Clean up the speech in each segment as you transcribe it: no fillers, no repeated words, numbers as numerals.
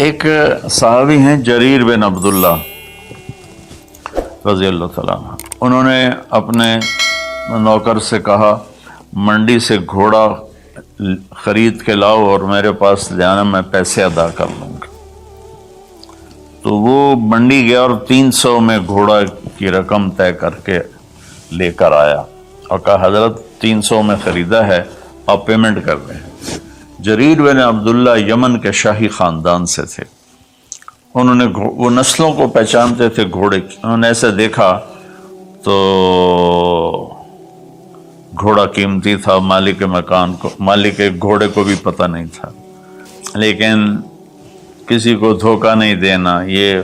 ایک صحابی ہیں جریر بن عبداللہ رضی اللہ تعالیٰ عنہ، انہوں نے اپنے نوکر سے کہا منڈی سے گھوڑا خرید کے لاؤ اور میرے پاس لے آنا، میں پیسے ادا کر لوں گا۔ تو وہ منڈی گیا اور 300 میں گھوڑا کی رقم طے کر کے لے کر آیا اور کہا حضرت 300 میں خریدا ہے، آپ پیمنٹ کر دیں۔ جریر بن عبداللہ یمن کے شاہی خاندان سے تھے، انہوں نے وہ نسلوں کو پہچانتے تھے گھوڑے کی۔ انہوں نے ایسے دیکھا تو گھوڑا قیمتی تھا، مالک گھوڑے کو بھی پتہ نہیں تھا، لیکن کسی کو دھوکہ نہیں دینا، یہ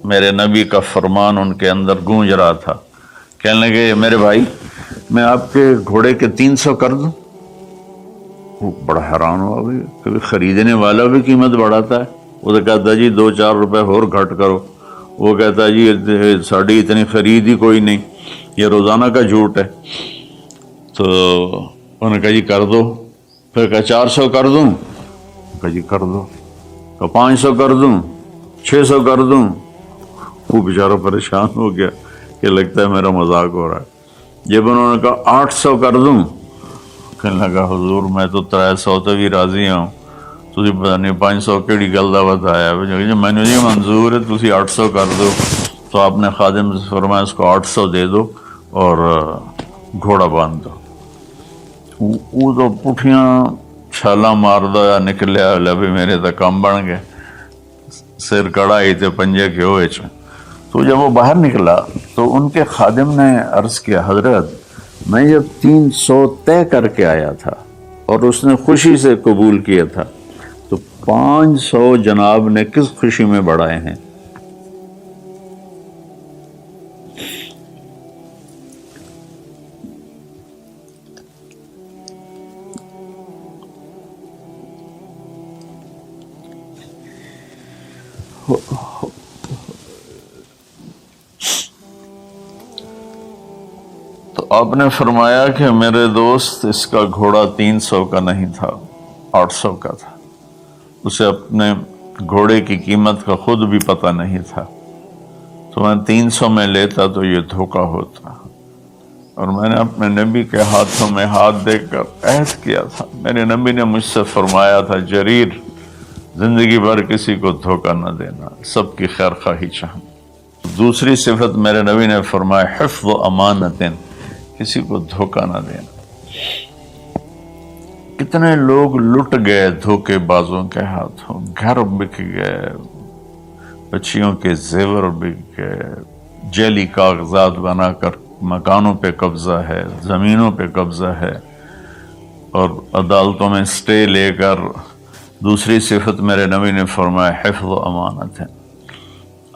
میرے نبی کا فرمان ان کے اندر گونج رہا تھا۔ کہنے لگے میرے بھائی میں آپ کے گھوڑے کے 300 کر دوں؟ وہ بڑا حیران ہوا، بھی کبھی خریدنے والا بھی قیمت بڑھاتا ہے۔ وہ تو کہتا ہے جی 2-4 روپے اور گھٹ کرو، وہ کہتا ہے جی ساڑھی اتنی خرید ہی کوئی نہیں، یہ روزانہ کا جھوٹ ہے۔ تو انہوں نے کہا جی کر دو، پھر کہا 400 کر دوں، کہا جی کر دو، کہا 500 کر دوں، 600 کر دوں۔ وہ بیچارہ پریشان ہو گیا کہ لگتا ہے میرا مذاق ہو رہا ہے۔ جب انہوں نے کہا 800 کر دوں، کہنے لگا حضور میں تو 300 تے بھی راضی ہوں، تسی پتہ نہیں 500 کیڑی گل دا بتایا۔ میں نے جی منظور ہے، تسی 800 کر دو۔ تو آپ نے خادم سے فرمایا اس کو 800 دے دو اور گھوڑا باندھ دو۔ وہ تو پٹھیاں چھالاں ماردا نکلیا، لبے میرے تو کم بن گئے، سر کڑائی تے پنجے کے ہوئے۔ تو جب وہ باہر نکلا تو ان کے خادم نے عرض کیا حضرت میں جب 300 طے کر کے آیا تھا اور اس نے خوشی سے قبول کیا تھا، تو 500 جناب نے کس خوشی میں بڑھائے ہیں؟ تو آپ نے فرمایا کہ میرے دوست اس کا گھوڑا 300 کا نہیں تھا، 800 کا تھا، اسے اپنے گھوڑے کی قیمت کا خود بھی پتہ نہیں تھا، تو میں 300 میں لیتا تو یہ دھوکہ ہوتا، اور میں نے اپنے نبی کے ہاتھوں میں ہاتھ دے کر عہد کیا تھا، میرے نبی نے مجھ سے فرمایا تھا جریر زندگی بھر کسی کو دھوکہ نہ دینا، سب کی خیر خواہی چاہنا۔ دوسری صفت میرے نبی نے فرمایا حفظ امانت، کسی کو دھوکہ نہ دینا۔ کتنے لوگ لٹ گئے دھوکے بازوں کے ہاتھوں، گھر بک گئے، بچیوں کے زیور بک گئے، جعلی کاغذات بنا کر مکانوں پہ قبضہ ہے، زمینوں پہ قبضہ ہے، اور عدالتوں میں سٹے لے کر۔ دوسری صفت میرے نبی نے فرمایا حفظ امانت ہے۔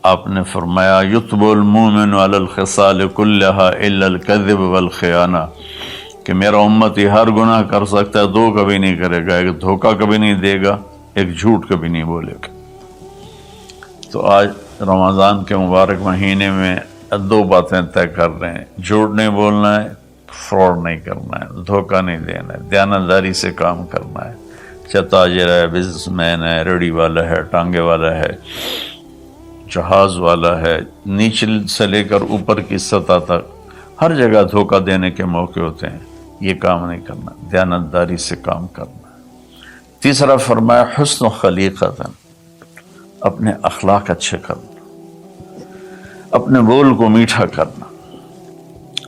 آپ نے فرمایا یتب المومن علی الخصال کلہا الا الکذب والخیانہ، کہ میرا امتی ہر گناہ کر سکتا ہے، 2 کبھی نہیں کرے گا، ایک دھوکہ کبھی نہیں دے گا، ایک جھوٹ کبھی نہیں بولے گا۔ تو آج رمضان کے مبارک مہینے میں 2 باتیں طے کر رہے ہیں، جھوٹ نہیں بولنا ہے، فراڈ نہیں کرنا ہے، دھوکہ نہیں دینا ہے، دیانتداری سے کام کرنا ہے، چاہے تاجر ہے، بزنس مین ہے، ریڑھی والا ہے، ٹانگے والا ہے، جہاز والا ہے، نیچل سے لے کر اوپر کی سطح تک ہر جگہ دھوکہ دینے کے موقع ہوتے ہیں، یہ کام نہیں کرنا، دیانتداری سے کام کرنا۔ تیسرا فرمایا حسن خلیقۃ، اپنے اخلاق اچھے کرنا، اپنے بول کو میٹھا کرنا۔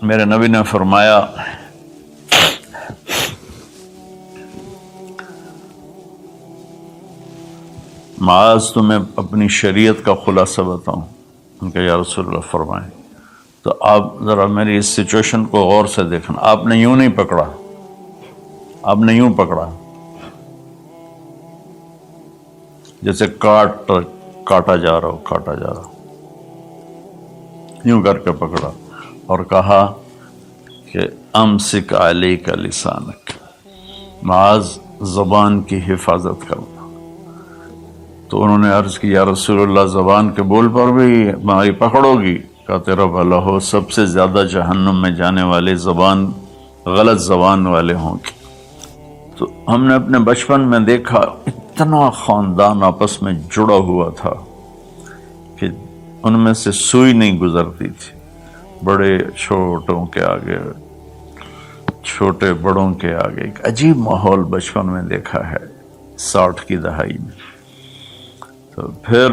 میرے نبی نے فرمایا معاذ تمہیں اپنی شریعت کا خلاصہ بتاؤں؟ ان کے یا رسول اللہ فرمائیں۔ تو آپ ذرا میری اس سچویشن کو غور سے دیکھنا، آپ نے یوں نہیں پکڑا، آپ نے یوں پکڑا جیسے کاٹا جا رہا ہو، یوں کر کے پکڑا اور کہا کہ امسک علیک لسانک، معاذ زبان کی حفاظت کرنا۔ تو انہوں نے عرض کی یا رسول اللہ زبان کے بول پر بھی ہماری پکڑو گی؟ کہا تیرا بھلا ہو، سب سے زیادہ جہنم میں جانے والے غلط زبان والے ہوں گے۔ تو ہم نے اپنے بچپن میں دیکھا اتنا خاندان آپس میں جڑا ہوا تھا کہ ان میں سے سوئی نہیں گزرتی تھی، بڑے چھوٹوں کے آگے، چھوٹے بڑوں کے آگے۔ ایک عجیب ماحول بچپن میں دیکھا ہے 60 کی دہائی میں۔ تو پھر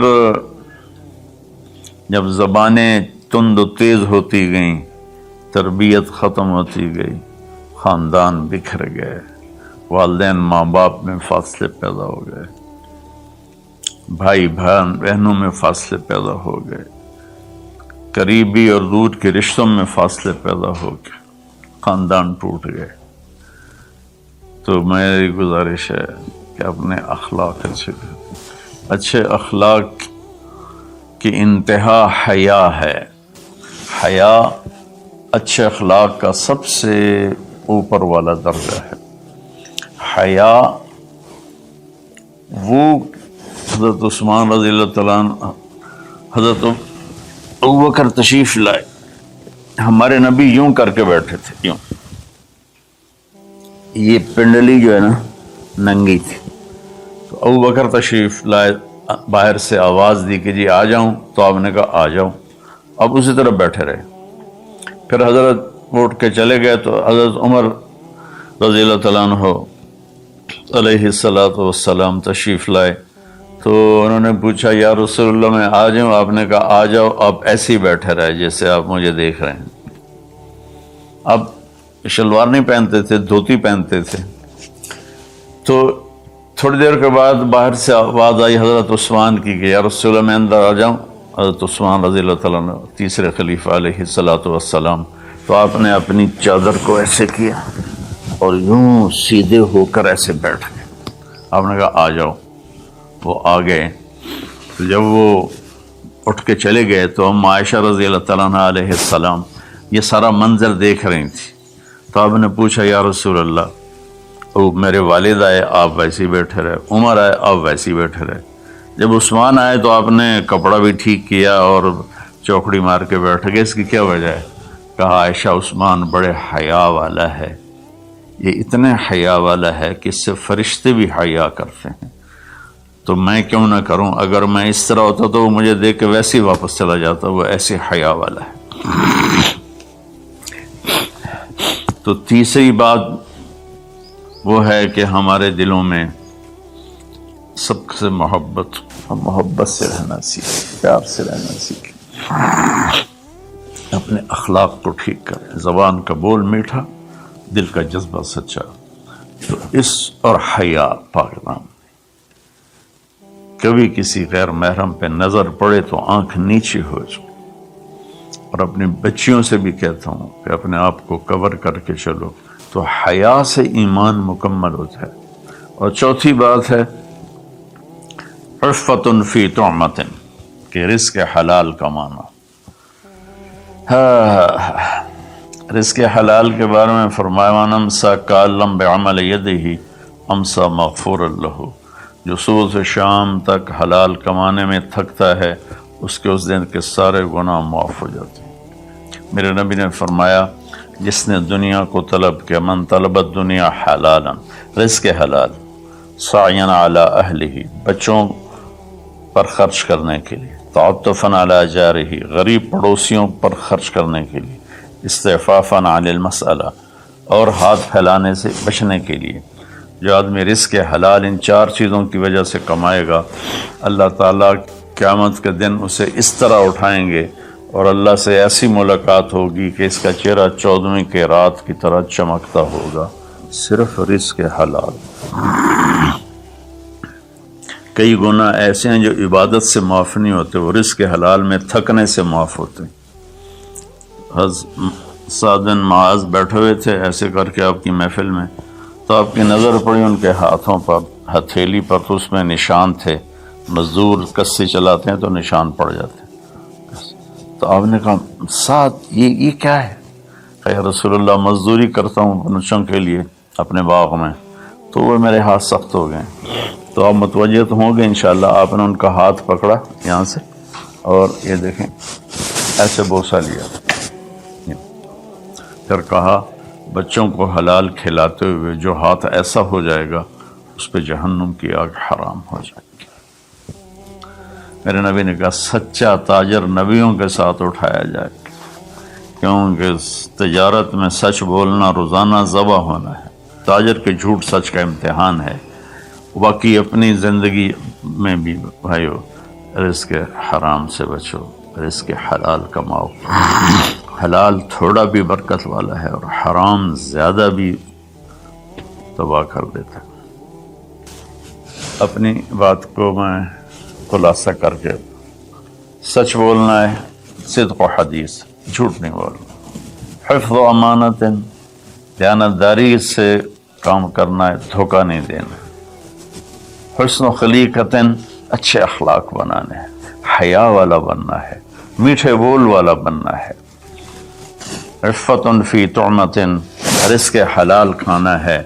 جب زبانیں تند و تیز ہوتی گئیں، تربیت ختم ہوتی گئی، خاندان بکھر گئے، والدین ماں باپ میں فاصلے پیدا ہو گئے، بھائی بہنوں میں فاصلے پیدا ہو گئے، قریبی اور دور کے رشتوں میں فاصلے پیدا ہو گئے، خاندان ٹوٹ گئے۔ تو میری گزارش ہے کہ اپنے اخلاق اچھے اخلاق کی انتہا حیا ہے۔ حیا اچھے اخلاق کا سب سے اوپر والا درجہ ہے۔ حیا وہ حضرت عثمان رضی اللہ تعالیٰ عنہ، حضرت ابوبکر تشریف لائے، ہمارے نبی یوں کر کے بیٹھے تھے، یوں، یہ پنڈلی جو ہے نا ننگی تھی، تو ابوبکر تشریف لائے، باہر سے آواز دی کہ جی آ جاؤں، تو آپ نے کہا آ جاؤ، اب اسی طرح بیٹھے رہے۔ پھر حضرت اٹھ کے چلے گئے تو حضرت عمر رضی اللہ تعالیٰ عنہ علیہ السلام تشریف لائے، تو انہوں نے پوچھا یا رسول اللہ میں آ جاؤں؟ آپ نے کہا آ جاؤ، آپ ایسے ہی بیٹھے رہے جیسے آپ مجھے دیکھ رہے ہیں۔ اب شلوار نہیں پہنتے تھے، دھوتی پہنتے تھے۔ تو تھوڑی دیر کے بعد باہر سے آواز آئی حضرت عثمان کی کہ یا رسول اللہ میں اندر آ جاؤں؟ حضرت عثمان رضی اللہ تعالیٰ عنہ تیسرے خلیفہ علیہ السلام، تو آپ نے اپنی چادر کو ایسے کیا اور یوں سیدھے ہو کر ایسے بیٹھ گئے۔ آپ نے کہا آ جاؤ، وہ آ گئے۔ تو جب وہ اٹھ کے چلے گئے تو ہم عائشہ رضی اللہ تعالیٰ عنہ علیہ السلام یہ سارا منظر دیکھ رہی تھی۔ تو آپ نے پوچھا یا رسول اللہ، وہ میرے والد آئے، آپ ویسے ہی بیٹھے رہے، عمر آئے، آپ ویسے ہی بیٹھے رہے، جب عثمان آئے تو آپ نے کپڑا بھی ٹھیک کیا اور چوکڑی مار کے بیٹھ گئے، اس کی کیا وجہ ہے؟ کہا عائشہ عثمان بڑے حیا والا ہے، یہ اتنے حیا والا ہے کہ اس سے فرشتے بھی حیا کرتے ہیں، تو میں کیوں نہ کروں؟ اگر میں اس طرح ہوتا تو وہ مجھے دیکھ کے ویسے ہی واپس چلا جاتا، وہ ایسے حیا والا ہے۔ تو تیسری بات وہ ہے کہ ہمارے دلوں میں سب سے محبت سے رہنا سیکھیں، پیار سے رہنا سیکھیں، اپنے اخلاق کو ٹھیک کریں، زبان کا بول میٹھا، دل کا جذبہ سچا۔ تو اس اور حیا پاک نام، کبھی کسی غیر محرم پہ نظر پڑے تو آنکھ نیچی ہو جائے۔ اور اپنی بچیوں سے بھی کہتا ہوں کہ اپنے آپ کو کور کر کے چلو، تو حیا سے ایمان مکمل ہوتا ہے۔ اور چوتھی بات ہے عفت فی طعمۃ، کہ رزق حلال کمانا۔ رزق حلال کے بارے میں فرمایا من امسا کالم بعمل یدہ امسا مغفورا لہ، جو صبح سے شام تک حلال کمانے میں تھکتا ہے اس کے اس دن کے سارے گناہ معاف ہو جاتے ہیں۔ میرے نبی نے فرمایا جس نے دنیا کو طلب کیا، من طلبت دنیا حلالا، رزق حلال، سعیاً علی اہلہ، بچوں پر خرچ کرنے کے لیے، تعطفاً علی جارہ، غریب پڑوسیوں پر خرچ کرنے کے لیے، استعفافاً عن المسألہ، اور ہاتھ پھیلانے سے بچنے کے لیے۔ جو آدمی رزق حلال ان چار چیزوں کی وجہ سے کمائے گا، اللہ تعالیٰ قیامت کے دن اسے اس طرح اٹھائیں گے اور اللہ سے ایسی ملاقات ہوگی کہ اس کا چہرہ 14ویں کی رات کی طرح چمکتا ہوگا، صرف رزق حلال۔ کئی گناہ ایسے ہیں جو عبادت سے معاف نہیں ہوتے، وہ رزق حلال میں تھکنے سے معاف ہوتے ہیں۔ سعد بن معاذ بیٹھے ہوئے تھے ایسے کر کے آپ کی محفل میں، تو آپ کی نظر پڑی ان کے ہاتھوں پر، ہتھیلی پر، تو اس میں نشان تھے، مزدور کسی چلاتے ہیں تو نشان پڑ جاتے ہیں۔ تو آپ نے کہا سعد یہ کیا ہے؟ کہ یا رسول اللہ مزدوری کرتا ہوں بچوں کے لیے اپنے باغ میں، تو وہ میرے ہاتھ سخت ہو گئے۔ تو آپ متوجہ تو ہوں گے انشاءاللہ۔ آپ نے ان کا ہاتھ پکڑا یہاں سے اور یہ دیکھیں ایسے بوسہ لیا، پھر کہا بچوں کو حلال کھلاتے ہوئے جو ہاتھ ایسا ہو جائے گا اس پہ جہنم کی آگ حرام ہو جائے گی۔ میرے نبی نے کہا سچا تاجر نبیوں کے ساتھ اٹھایا جائے گا، کیونکہ تجارت میں سچ بولنا روزانہ ذبح ہونا ہے۔ تاجر کے جھوٹ سچ کا امتحان ہے۔ باقی اپنی زندگی میں بھی بھائیو رزق حرام سے بچو، رزق حلال کماؤ۔ حلال تھوڑا بھی برکت والا ہے اور حرام زیادہ بھی تباہ کر دیتا ہے۔ اپنی بات کو میں خلاصہ کر کے سچ بولنا ہے، صدق و حدیث، جھوٹ نہیں بولنا، حفظ و امانت، دیانتداری سے کام کرنا ہے، دھوکہ نہیں دینا، حسن و خلیقت، اچھے اخلاق بنانے ہیں، حیا والا بننا ہے، میٹھے بول والا بننا ہے، عفت فی طعمت، رزق حلال کھانا ہے،